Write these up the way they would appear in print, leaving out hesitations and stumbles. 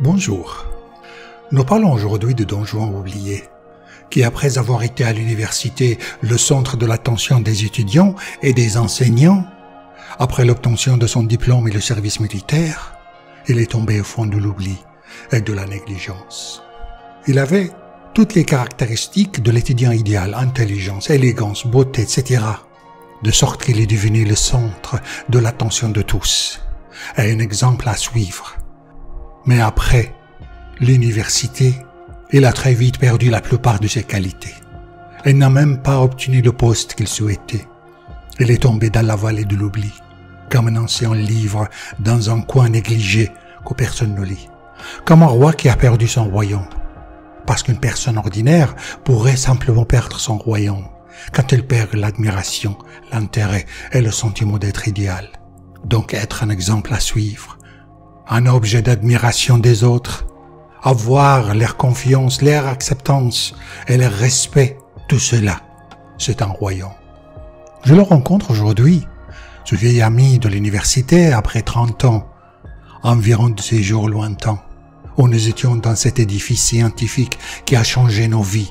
Bonjour. Nous parlons aujourd'hui de Don Juan oublié, qui après avoir été à l'université le centre de l'attention des étudiants et des enseignants, après l'obtention de son diplôme et le service militaire, il est tombé au fond de l'oubli et de la négligence. Il avait toutes les caractéristiques de l'étudiant idéal, intelligence, élégance, beauté, etc., de sorte qu'il est devenu le centre de l'attention de tous et un exemple à suivre. Mais après l'université, il a très vite perdu la plupart de ses qualités. Il n'a même pas obtenu le poste qu'il souhaitait. Il est tombé dans la vallée de l'oubli, comme un ancien livre dans un coin négligé que personne ne lit. Comme un roi qui a perdu son royaume. Parce qu'une personne ordinaire pourrait simplement perdre son royaume quand elle perd l'admiration, l'intérêt et le sentiment d'être idéal. Donc être un exemple à suivre, un objet d'admiration des autres, avoir leur confiance, leur acceptance et leur respect, tout cela, c'est un royaume. Je le rencontre aujourd'hui, ce vieil ami de l'université après 30 ans, environ de ces jours lointains, où nous étions dans cet édifice scientifique qui a changé nos vies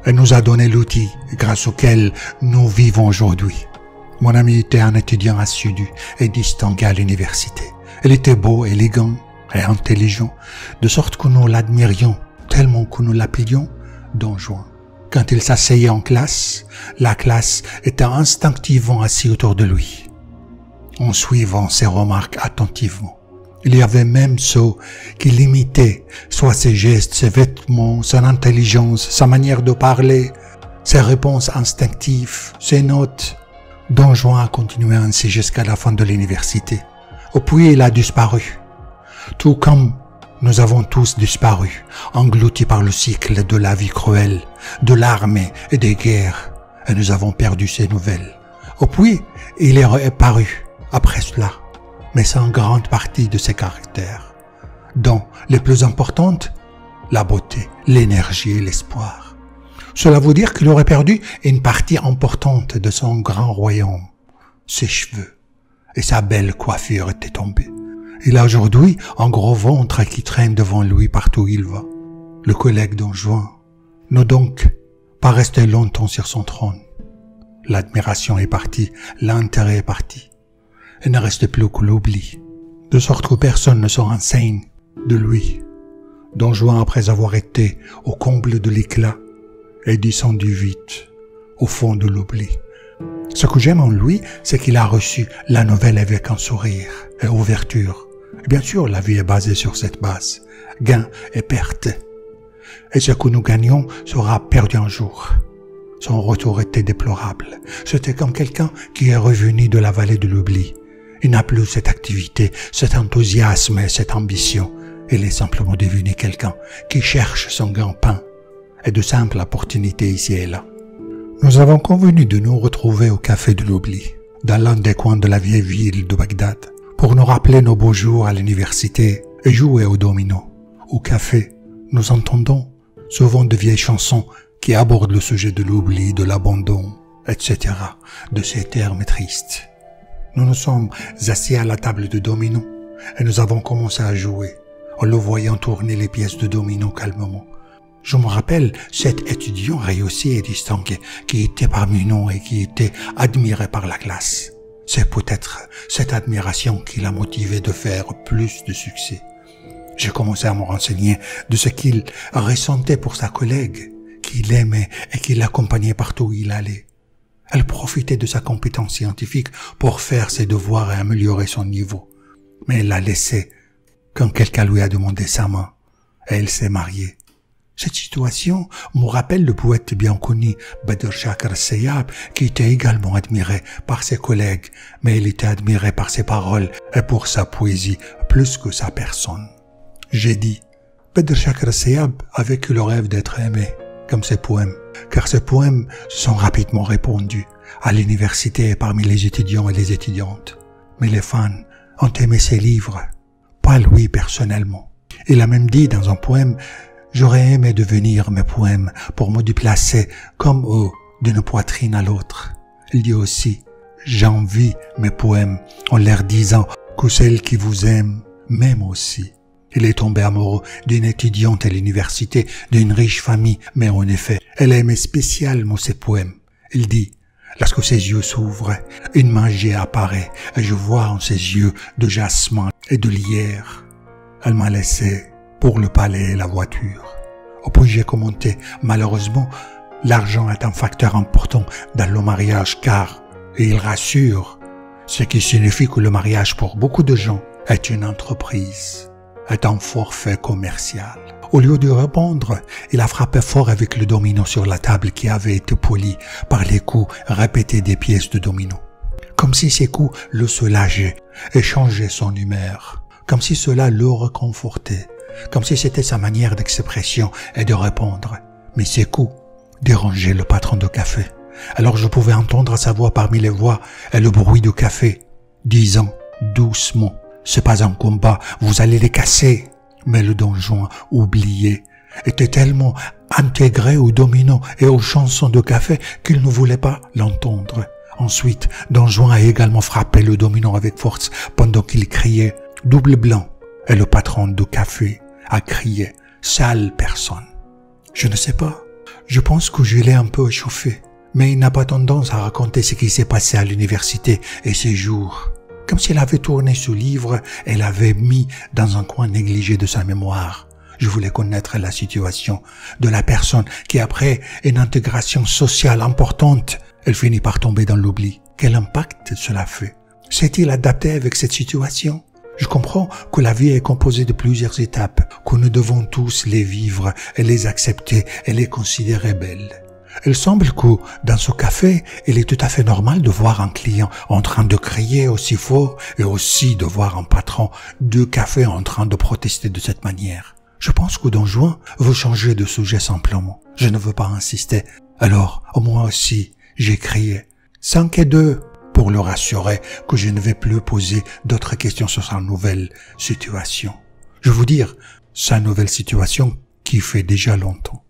et nous a donné l'outil grâce auquel nous vivons aujourd'hui. Mon ami était un étudiant assidu et distingué à l'université. Il était beau, élégant et intelligent, de sorte que nous l'admirions tellement que nous l'appelions Don Juan. Quand il s'asseyait en classe, la classe était instinctivement assise autour de lui, en suivant ses remarques attentivement. Il y avait même ceux qui l'imitaient, soit ses gestes, ses vêtements, son intelligence, sa manière de parler, ses réponses instinctives, ses notes. Don Juan a continué ainsi jusqu'à la fin de l'université. Puis il a disparu. Tout comme nous avons tous disparu, engloutis par le cycle de la vie cruelle, de l'armée et des guerres, et nous avons perdu ses nouvelles. Puis il est réapparu après cela, mais sans grande partie de ses caractères, dont les plus importantes, la beauté, l'énergie et l'espoir. Cela veut dire qu'il aurait perdu une partie importante de son grand royaume. Ses cheveux et sa belle coiffure étaient tombés. Il a aujourd'hui un gros ventre qui traîne devant lui partout où il va. Le collègue Don Juan n'a donc pas resté longtemps sur son trône. L'admiration est partie, l'intérêt est parti. Il ne reste plus que l'oubli, de sorte que personne ne se renseigne de lui. Don Juan, après avoir été au comble de l'éclat, est descendu vite au fond de l'oubli. Ce que j'aime en lui, c'est qu'il a reçu la nouvelle avec un sourire et ouverture. Et bien sûr, la vie est basée sur cette base, gain et perte. Et ce que nous gagnons sera perdu un jour. Son retour était déplorable. C'était comme quelqu'un qui est revenu de la vallée de l'oubli. Il n'a plus cette activité, cet enthousiasme et cette ambition. Il est simplement devenu quelqu'un qui cherche son gagne-pain et de simples opportunités ici et là. Nous avons convenu de nous retrouver au café de l'oubli, dans l'un des coins de la vieille ville de Bagdad, pour nous rappeler nos beaux jours à l'université et jouer au domino. Au café, nous entendons souvent de vieilles chansons qui abordent le sujet de l'oubli, de l'abandon, etc., de ces termes tristes. Nous nous sommes assis à la table de domino et nous avons commencé à jouer, en le voyant tourner les pièces de domino calmement. Je me rappelle cet étudiant réussi et distingué qui était parmi nous et qui était admiré par la classe. C'est peut-être cette admiration qui l'a motivé de faire plus de succès. J'ai commencé à me renseigner de ce qu'il ressentait pour sa collègue, qu'il aimait et qui l'accompagnait partout où il allait. Elle profitait de sa compétence scientifique pour faire ses devoirs et améliorer son niveau. Mais elle l'a laissé quand quelqu'un lui a demandé sa main et elle s'est mariée. Cette situation me rappelle le poète bien connu Badr Shakr al-Sayyab qui était également admiré par ses collègues, mais il était admiré par ses paroles et pour sa poésie plus que sa personne. J'ai dit, Badr Shakr al-Sayyab a vécu le rêve d'être aimé, comme ses poèmes, car ses poèmes sont rapidement répandus à l'université et parmi les étudiants et les étudiantes. Mais les fans ont aimé ses livres, pas lui personnellement. Il a même dit dans un poème, j'aurais aimé devenir mes poèmes pour me déplacer comme eux d'une poitrine à l'autre. Il dit aussi, j'envie mes poèmes en leur disant que celles qui vous aiment m'aiment aussi. Il est tombé amoureux d'une étudiante à l'université, d'une riche famille, mais en effet, elle aimait spécialement ses poèmes. Il dit, lorsque ses yeux s'ouvrent, une magie apparaît, et je vois en ses yeux de jasmin et de lierre. Elle m'a laissé pour le palais et la voiture. Puis j'ai commenté, malheureusement, l'argent est un facteur important dans le mariage car, et il rassure, ce qui signifie que le mariage pour beaucoup de gens est une entreprise, est un forfait commercial. Au lieu de répondre, il a frappé fort avec le domino sur la table qui avait été poli par les coups répétés des pièces de domino. Comme si ces coups le soulageaient et changeaient son humeur, comme si cela le réconfortait, comme si c'était sa manière d'expression et de répondre. Mais ces coups dérangeaient le patron de café. Alors je pouvais entendre sa voix parmi les voix et le bruit du café, disant doucement, « C'est pas un combat, vous allez les casser !» Mais le Don Juan oublié était tellement intégré aux dominos et aux chansons de café qu'il ne voulait pas l'entendre. Ensuite, Don Juan a également frappé le domino avec force pendant qu'il criait « double blanc » et le patron de café a crié « sale personne ». Je ne sais pas, je pense que je l'ai un peu échauffé, mais il n'a pas tendance à raconter ce qui s'est passé à l'université et ces jours. Comme s'il avait tourné ce livre et l'avait mis dans un coin négligé de sa mémoire. Je voulais connaître la situation de la personne qui, après une intégration sociale importante, elle finit par tomber dans l'oubli. Quel impact cela fait? S'est-il adapté avec cette situation? Je comprends que la vie est composée de plusieurs étapes, que nous devons tous les vivre et les accepter et les considérer belles. Il semble que, dans ce café, il est tout à fait normal de voir un client en train de crier aussi fort et aussi de voir un patron de café en train de protester de cette manière. Je pense que Don Juan veut changer de sujet simplement. Je ne veux pas insister. Alors, moi aussi, j'ai crié « 5 et 2 » pour le rassurer que je ne vais plus poser d'autres questions sur sa nouvelle situation. Je veux dire, sa nouvelle situation qui fait déjà longtemps.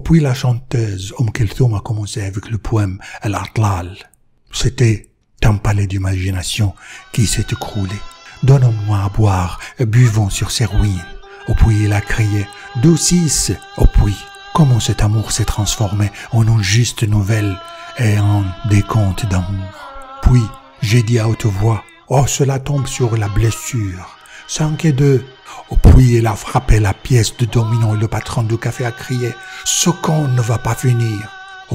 Puis la chanteuse Keltoum a commencé avec le poème El Atlal. C'était un palais d'imagination qui s'est écroulé. Donne-moi à boire et buvons sur ces ruines. Puis il a crié 2-6. Puis comment cet amour s'est transformé en une juste nouvelle et en des contes d'amour. Puis j'ai dit à haute voix, oh cela tombe sur la blessure. 5 et 2. Puis il a frappé la pièce de domino et le patron du café a crié « Ce con ne va pas venir !»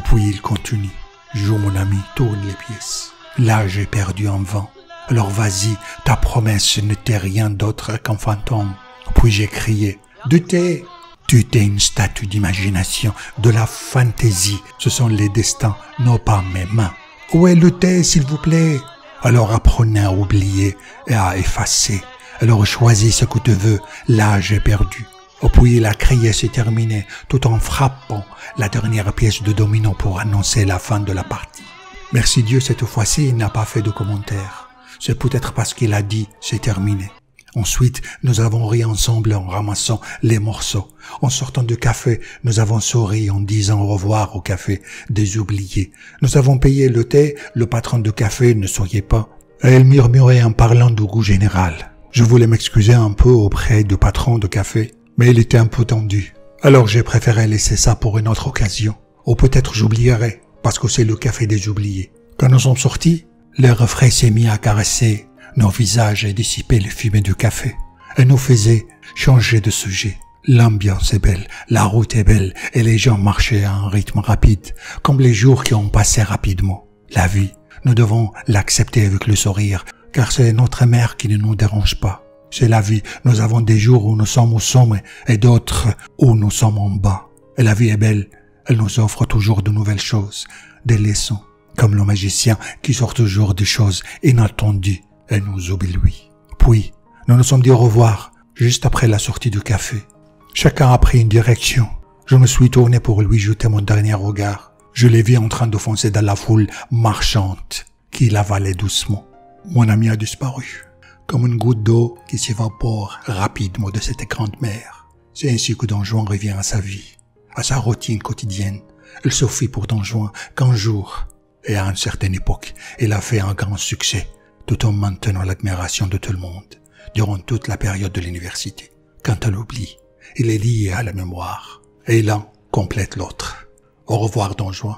Puis il continue « Joue mon ami, tourne les pièces. Là j'ai perdu en vain. Alors vas-y, ta promesse n'était rien d'autre qu'un fantôme. » Puis j'ai crié « Du thé !» Tu t'es une statue d'imagination, de la fantaisie. Ce sont les destins, non pas mes mains. Où est le thé, s'il vous plaît? Alors apprenez à oublier et à effacer. Alors choisis ce que tu veux, là j'ai perdu. Puis il a crié c'est terminé, tout en frappant la dernière pièce de domino pour annoncer la fin de la partie. Merci Dieu, cette fois-ci, il n'a pas fait de commentaire. C'est peut-être parce qu'il a dit c'est terminé. Ensuite, nous avons ri ensemble en ramassant les morceaux. En sortant du café, nous avons souri en disant au revoir au café des oubliés. Nous avons payé le thé, le patron de café ne souriait pas. Et il murmurait en parlant du goût général. Je voulais m'excuser un peu auprès du patron de café, mais il était un peu tendu. Alors j'ai préféré laisser ça pour une autre occasion. Ou peut-être j'oublierai, parce que c'est le café des oubliés. Quand nous sommes sortis, l'air frais s'est mis à caresser nos visages et dissiper les fumées du café. Et nous faisait changer de sujet. L'ambiance est belle, la route est belle, et les gens marchaient à un rythme rapide, comme les jours qui ont passé rapidement. La vie, nous devons l'accepter avec le sourire, car c'est notre mère qui ne nous dérange pas. C'est la vie, nous avons des jours où nous sommes au sommet et d'autres où nous sommes en bas. Et la vie est belle, elle nous offre toujours de nouvelles choses, des leçons, comme le magicien qui sort toujours des choses inattendues et nous oublie. Puis, nous nous sommes dit au revoir, juste après la sortie du café. Chacun a pris une direction. Je me suis tourné pour lui jeter mon dernier regard. Je l'ai vu en train de foncer dans la foule marchante qui l'avalait doucement. Mon ami a disparu, comme une goutte d'eau qui s'évapore rapidement de cette grande mer. C'est ainsi que Don Juan revient à sa vie, à sa routine quotidienne. Il suffit pour Don Juan qu'un jour, et à une certaine époque, il a fait un grand succès, tout en maintenant l'admiration de tout le monde, durant toute la période de l'université. Quant à l'oubli, il est lié à la mémoire, et l'un complète l'autre. Au revoir, Don Juan.